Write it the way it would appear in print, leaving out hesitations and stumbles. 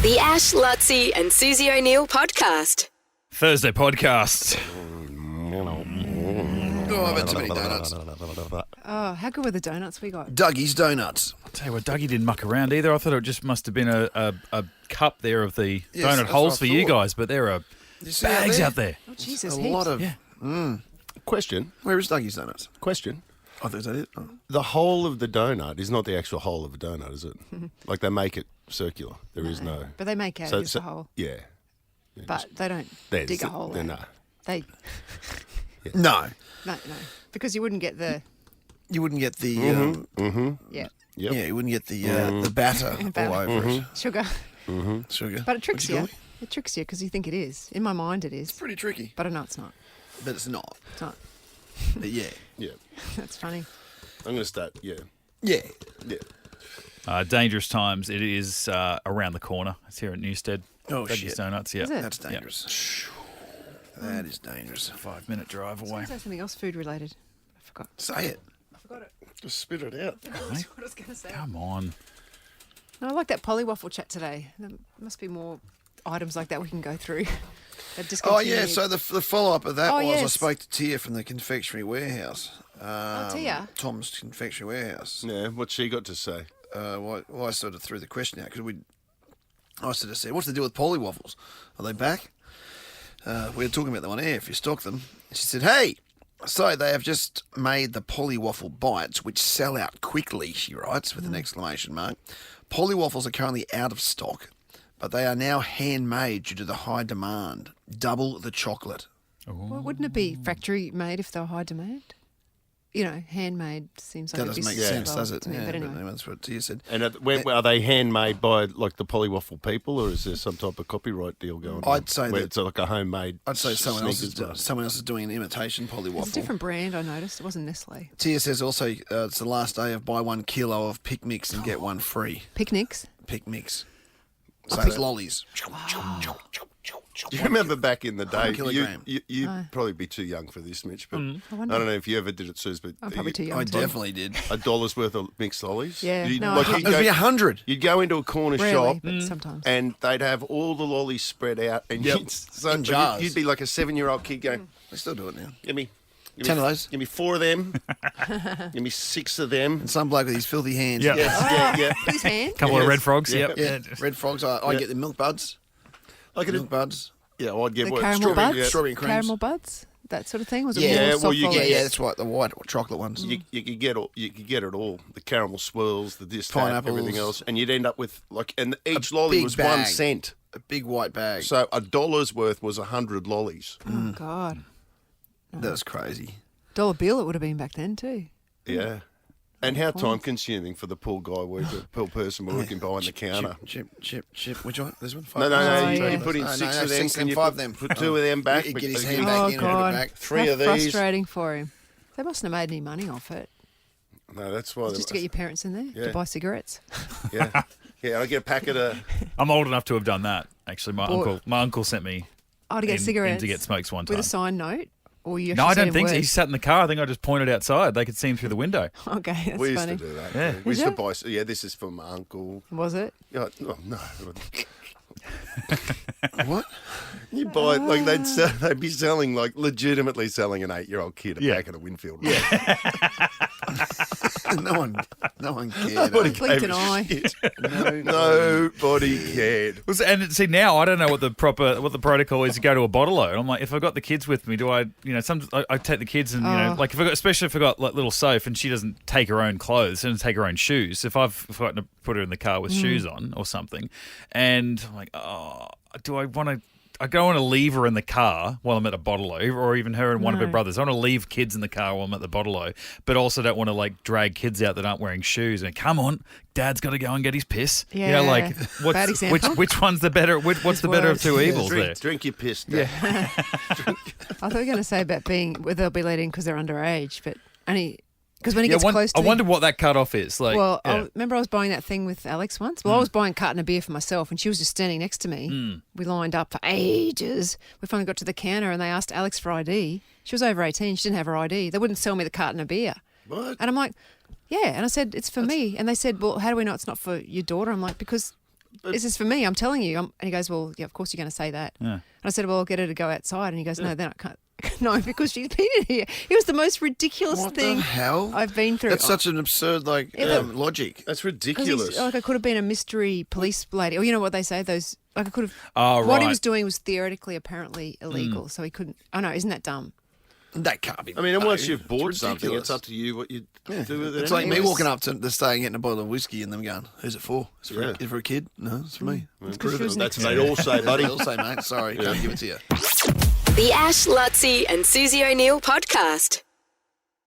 The Ash, Lutzi and Susie O'Neill podcast. Thursday podcast. Oh, I've had too many donuts. Oh, how good were the donuts we got? Dougie's Donuts. I'll tell you what, Dougie didn't muck around either. I thought it just must have been a cup there of the Yes, donut that's holes what for I you thought. guys, but there are You see bags out there. Oh, Jesus, A heaps. lot of... Yeah. Question. Where is Dougie's Donuts? Question. I thought that it. Oh. The whole of the donut is not the actual whole of a donut, is it? Like they make it circular. There is no. But they make out as a hole. Yeah. But they don't There's dig a hole the- out. no. They, No. no. Because you wouldn't get the, You wouldn't get the... yeah, Yep. Yeah, you wouldn't get the batter all over it. sugar. Sugar. But it tricks What'd you. call it? It tricks you because you think it is. In my mind it is. Pretty tricky. But I know it's not. But it's not. It's not. But yeah. Yeah. That's funny. I'm going to start. Yeah. Yeah. Yeah. Dangerous times. It is around the corner. It's here at Newstead. Oh, Dougie's shit. Donuts, yeah. Is it? That's dangerous. That is dangerous. 5-minute drive I was away. going to say something else food related. I forgot. Say it. I forgot it. Just spit it out. That's what I was going to say. Come on. No, I like that polywaffle chat today. There must be more items like that we can go through. That Oh, yeah. discontinued. So the follow-up of that Oh, was I yes. spoke to Tia from the confectionery warehouse. Tia? Tom's confectionery warehouse. Yeah. What's she got to say? Well, I sort of threw the question out because I sort of said, what's the deal with polywaffles? Are they back? We were talking about them on air, if you stock them. And she said, hey, so they have just made the polywaffle bites, which sell out quickly, she writes, with an exclamation mark. Polywaffles are currently out of stock, but they are now handmade due to the high demand. Double the chocolate. Well, wouldn't it be factory made if they were high demand? You know, handmade seems like That a doesn't make business sense, as well does it? to me, Yeah, but anyway. that's what Tia said. And are they handmade by like the polywaffle people, or is there some type of copyright deal going on? I'd say where that- it's like a homemade. I'd say someone else Snickers is doing an imitation polywaffle. It's a different brand, I noticed. It wasn't Nestle. Tia says also it's the last day of buy 1 kilo of Pick Mix and get one free. Picnics. Pick Mix. So it's lollies. Do you remember back in the day? kilogram. You'd probably be too young for this, Mitch, but I wonder. don't know if you ever did it, Suze, but I'm probably too young. I too. definitely did. $1 worth of mixed lollies. Yeah, You'd, no, like, I you'd, It would be go, 100. you'd go into a corner Rarely, shop but sometimes. and they'd have all the lollies spread out, and Yep. you'd, In jars. you'd be like a 7-year-old kid going, They still do it now. give me 10 of those. Give me 4 of them. Give me 6 of them. And some bloke with his filthy hands. Yeah. Yeah. With his hand. Couple of Yes. red frogs, Yeah. yep. Yeah, red frogs. I get the milk buds. I could Milk buds. Yeah, I'd get The what? caramel Strawberry, buds? yeah. Strawberry and creams. Caramel buds. That sort of thing. Was it Yeah, more well, soft you get- Yeah, lollies? yeah, that's right. The white chocolate ones. You could get all. You could get it all. The caramel swirls, the this, that, Pineapples. everything else, and you'd end up with like. And each lolly big was bag. 1 cent. A big white bag. So $1 worth was 100 lollies. Oh God. That was crazy. $1 bill it would have been back then too. Yeah. And how time consuming for the poor guy, poor person working behind the counter. Chip. Which one? This one? No, Oh, you yeah. put in 6 of them, six and you 5 put, of them. put 2 of them back. He'd but get his you- hand back Oh in and put it God. back. 3 How of these. frustrating for him. They mustn't have made any money off it. No, that's why. Just to get your parents in there Yeah. to buy cigarettes. Yeah. Yeah, I get a packet of. I'm old enough to have done that, actually. My uncle sent me Oh, to get in cigarettes. to get smokes one time. With a signed note? Or you No, I actually don't think so. say He sat in the car. I think I just pointed outside. They could see him through the window. words? Okay, that's We used funny. to do that. Yeah. We used Is to it? buy. Yeah, this is for my uncle. Was it? Yeah, oh, no. What? You buy like they'd be selling like legitimately selling an 8-year-old kid a packet of Winfield. Yeah, no one cared. nobody Blinked gave an a eye. shit. Nobody cared. And see, now I don't know what the protocol is to go to a bottle-o. I'm like, if I've got the kids with me, do I, I take the kids and, like especially if I've got like little Soph and she doesn't take her own clothes, she doesn't take her own shoes. If I've forgotten to put her in the car with shoes on or something, and I'm like, do I want to? I don't want to leave her in the car while I'm at a bottle-o, or even her and one of her No. brothers. I want to leave kids in the car while I'm at the bottle-o, but also don't want to like drag kids out that aren't wearing shoes. And come on, Dad's got to go and get his piss. Yeah. Like Bad example. which one's the better? What's the better of worse. two evils there? Drink your piss. Dad. I thought you were going to say about whether they'll be let in because they're underage, but only because when he gets close to I wonder what that cutoff is. Like, Well, yeah. remember I was buying that thing with Alex once? Well, I was buying a carton of beer for myself and she was just standing next to me. We lined up for ages. We finally got to the counter and they asked Alex for ID. She was over 18. She didn't have her ID. They wouldn't sell me the carton of beer. What? And I'm like, yeah. And I said, it's for me. And they said, well, how do we know it's not for your daughter? I'm like, because this is for me. I'm telling you. And he goes, well, yeah, of course you're going to say that. Yeah. And I said, well, I'll get her to go outside. And he goes, no, then I can't. No, because she's been in here. It was the most ridiculous What thing the hell? I've been through. That's such an absurd logic. That's 'Cause ridiculous. like I could have been a mystery police lady, or you know what they say, those like I could have. Oh, What he right. was doing was theoretically, apparently illegal, so he couldn't. Oh no, isn't that dumb? That can't be. I mean, and once no, you've bought it's something, ridiculous. it's up to you what you do with it. It's like me anyway. walking up to the stay and getting a bottle of whiskey and them going, "Who's it for? Is it for, Yeah. is it for a kid? No, it's for me." Because she was That's next what to they all say, buddy. They'll say, mate, sorry, can't give it to you. The Ash, Lutzi, and Susie O'Neill podcast.